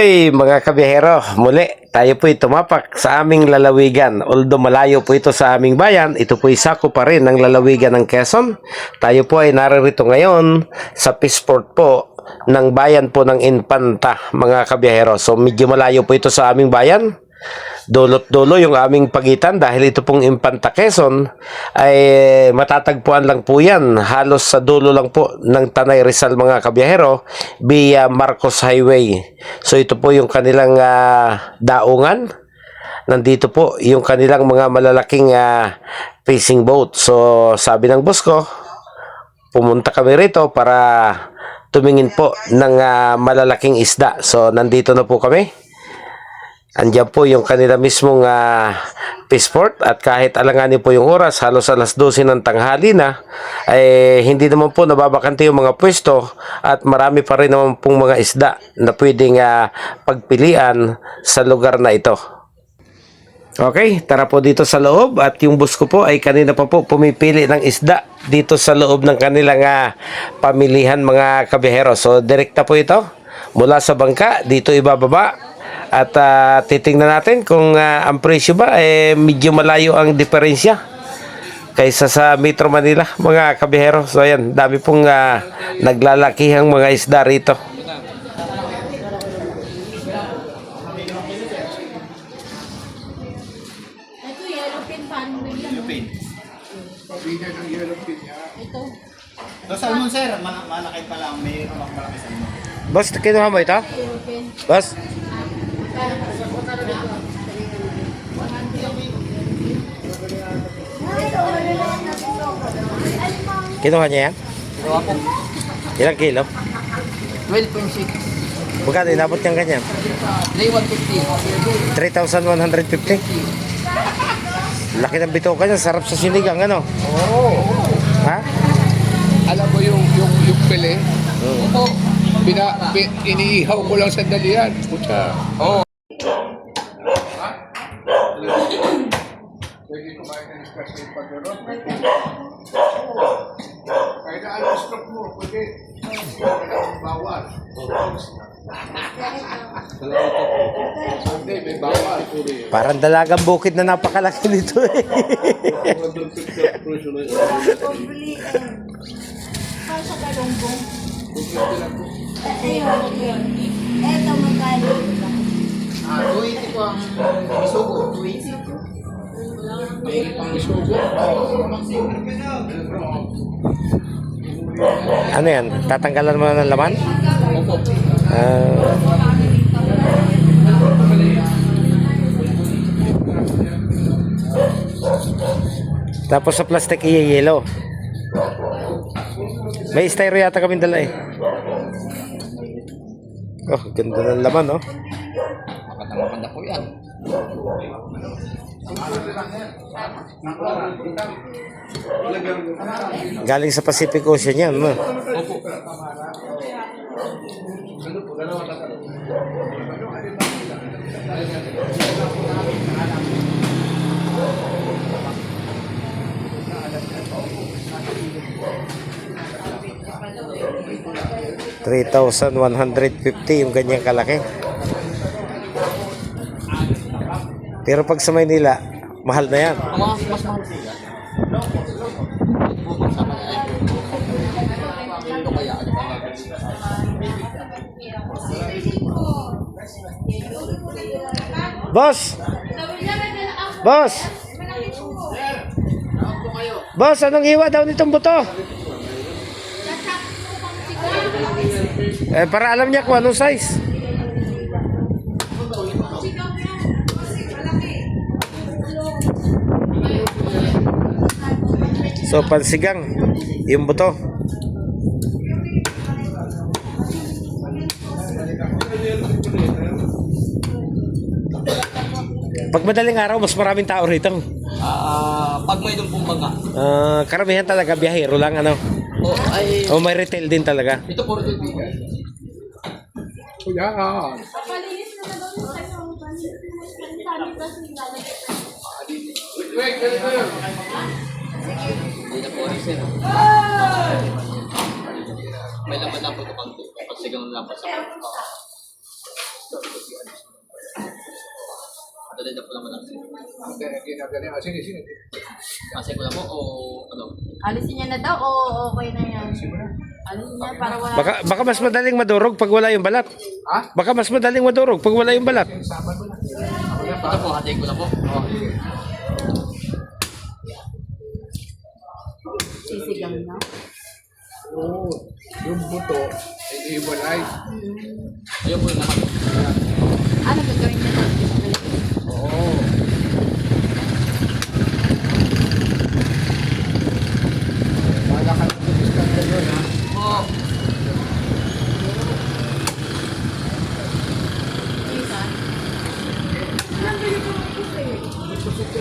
Hoy mga kabiyahero, muli tayo po'y tumapak sa aming lalawigan. Although malayo po ito sa aming bayan, ito po'y sako pa rin ng lalawigan ng Quezon. Tayo po ay naririto ngayon sa Peaceport po ng bayan po ng Infanta mga kabiyahero. So medyo malayo po ito sa aming bayan. Dulot-dulo yung aming pagitan dahil ito pong Infanta Quezon ay matatagpuan lang po yan halos sa dulo lang po ng Tanay Rizal mga kabiyahero via Marcos Highway. So ito po yung kanilang daungan. Nandito po yung kanilang mga malalaking fishing boat. So sabi ng boss ko, pumunta kami rito para tumingin po ng malalaking isda. So nandito na po kami. Andiyan po yung kanila mismong Peaceport at kahit alanganin po yung oras, halos alas 12 ng tanghali na, ay hindi naman po nababakante yung mga pwesto at marami pa rin naman pong mga isda na pwedeng pagpilian sa lugar na ito. Okay, tara po dito sa loob at yung bus ko po ay kanina pa po pumipili ng isda dito sa loob ng kanilang pamilihan mga kabiyahero. So direkta po ito mula sa bangka, dito ibababa. At titingnan natin kung ang presyo ba medyo malayo ang diferensya kaysa sa Metro Manila mga kabihero. So ayan, dami pong naglalakihang mga isda rito. Ito yellowfin paano na yan? Yellowfin. Bigyan ng yellowfin niya. Ito. So, salmon sir, malaki pa lang, may malaki salmon. Boss, kinuha mo ito? Yellowfin. Boss? Kinuha niya yan? Kinuha po. Ilang kilo? 12.6. Magkano inabot niyang ganyan? 3,150. 3,150. Laki ng bituka niya, sarap sa sinigang, ano? Oo. Ha? Alam mo yung pele? Oo. Iniihaw ko lang sandali yan. Puta. Oo. Pwede kumain ng special pagkaroon. Kahit na alam stroke mo, pwede. Bawal. Hindi, may bawal. Parang dalagang bukid na napakalaki nito eh. Para sa galunggong. Ayun, yun. Ito magkano. 280 po ang isugo. 280. May pang isugo. Ano yan? Tatanggalan mo na ng laman? Opo. Tapos sa plastic i-yellow. May styro yata kaming dala eh. Oh, ganda ng laman, oh. Maganda po yan. Galing sa Pacific Ocean yan, no? Opo. 3,150 yung ganyang kalaki. Pero pag sa Maynila, mahal na yan. Mas mahal po yan. Ito kaya, ano ba? Boss! Boss! Boss, anong hiwa daw nitong buto? Para alam niya kung anong size. So, pansigang, yung buto. Pag madaling araw, mas maraming tao rito. Pag may doon pong baga. Karamihan talaga biyahero lang, ano? Ay, O may retail din talaga. ito po rin po. Yan. Papalinis na daw yung kanyang sabi kasi nilalagay. Wait, ganito yun. Hindi na po rin sir. May laman na po ito pag sigang lang po sa Dali na po naman ang Ginagaling. Sige, sige. kasi ko na po o ano. Alisin niya na daw o okay na yan? Alisin niya para wala. Baka mas madaling madurog pag wala yung balat. Ha? Baka mas madaling madurog pag wala yung balat. Ito po, hatiin ko na po. Sisigang na. Oo. Yung buto, iiwalay. Ayun po yung naman. Ano gagawin niya daw? Oo. Wala ka ng diskarte doon, ha? Oo.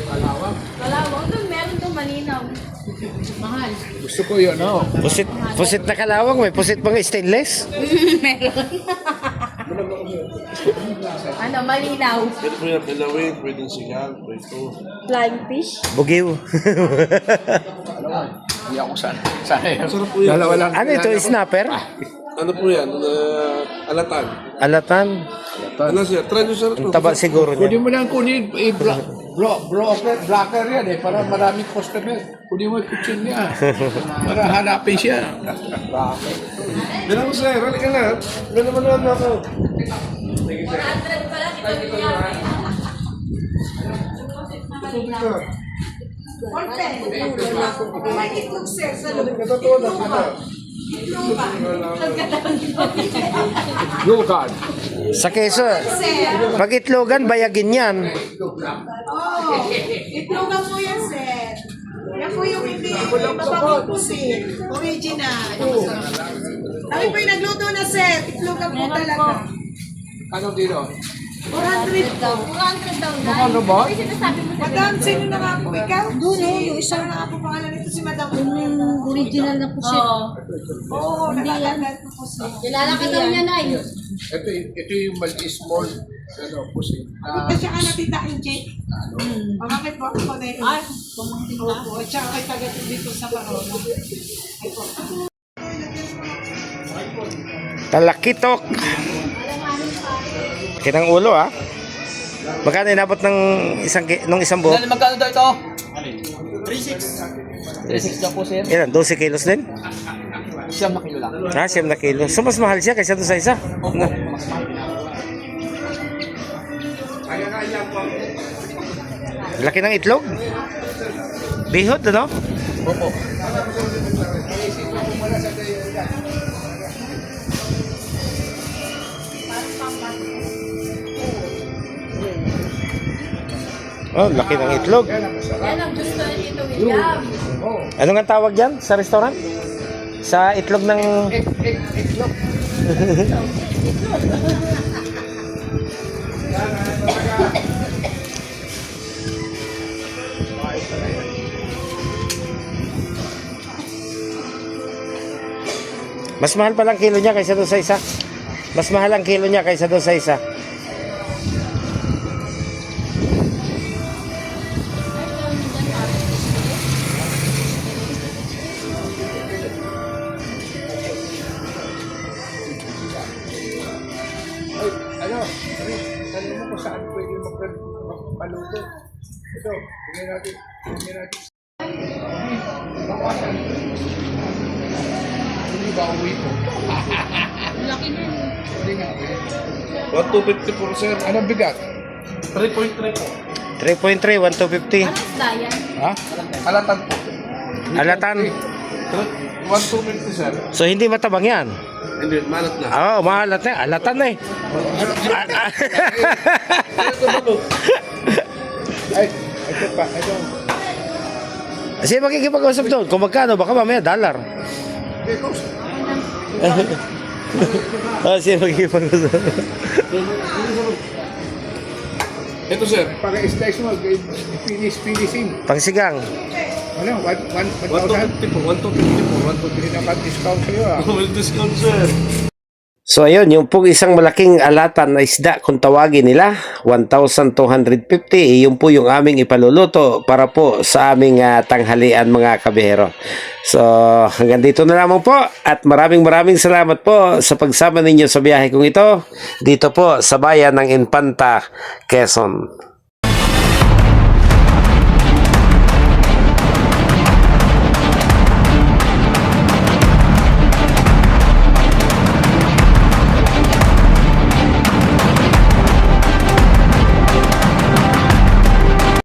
Kalawang. Kalawang doon, meron doon malinaw. Mahal. Gusto ko yun, no? Pusit na kalawang, may pusit pang stainless. Ano, malinaw. Pwede po yung pilawin, pwede sigang, pwede ito. Flying fish? Bugiw. Hindi ako sanay. Masarap po yan. Dalawa lang. Ano ito, snapper? Ano po yan? Alatan. Alatan. Ano siya? Try nyo sir. Ang taba siguro Kunin niya. mo lang kunin, blocker yan eh, para maraming customer. Kunin mo yung kutsin niya. Para hanapin siya. Bilang mo sir, hali ka na. Bilang mo naman ako. Blue card. Sa keso, pag itlogan, bayagin yan. Itlogan po yan, sir. Yan po yung hindi mababang pusit. Original. Kami po yung nagluto na, sir. Itlogan po talaga. Ano dito? 400 daw. 400 daw na. Ano ba? Ay, sinasabi mo sa Madam, sino na nga po ikaw? Doon, yung isang na nga po pangalan nito si Madam. original na po siya. Oo, nakatagal po po siya. Kilala ka daw niya, Nay. Ito yung small ano, pusin. Punta siya ka natita kay Jake. Bakit po ako na yun? Ay, opo. At saka kay taga dito sa Barona. Ay po. Talakitok. Kinang ulo ah. Magkano inabot ng isang buo? Magkano daw ito? 3.6 daw po sir. Ilan? 12 kilos din? Siyam na kilo lang. Ah, 9 na kilo. So mas mahal siya kaysa doon sa isa. Opo, mas mahal. Laki ng itlog. Bihot, ano? Opo. Oh, laki ng itlog. Yan ang gusto nito, William. Ano nga tawag yan sa restaurant? Sa itlog ng... Itlog. Mas mahal pa lang kilo niya kaysa doon sa isa. Mas mahal ang kilo niya kaysa doon sa isa. Ano? Tanong mo kung saan pwede magpaluto. Ito, tingnan natin. Tingnan natin. Bakasan. Hindi ba uwi ko? Laki na. Hindi nga. 1,250 po sir. Anong bigat? 3.3 po. 3.3, 1,250. Ano isda yan? Ha? Alatan po. Alatan. 1,250 sir. So hindi matabang yan. Hindi, malat na. Oo, oh, mahalat na. Alatan na eh. Ay, ito pa. Ito. Kasi makikipag-usap doon. Kung magkano, baka mamaya dollar. Ito. Kasi makikipag-usap. Ito sir. Pag-slice mo, finish-finishing. Pangsigang. Ano? 1,000? 1,250 po. 1,250 po. 1,250. Pinaka-discount sa'yo ah. Will discount sir. So ayun, yung pong isang malaking alatan na isda kung tawagin nila, 1,250, yun po yung aming ipaluluto para po sa aming tanghalian mga kabihero. So hanggang dito na lamang po at maraming salamat po sa pagsama ninyo sa biyahe kong ito dito po sa bayan ng Infanta, Quezon.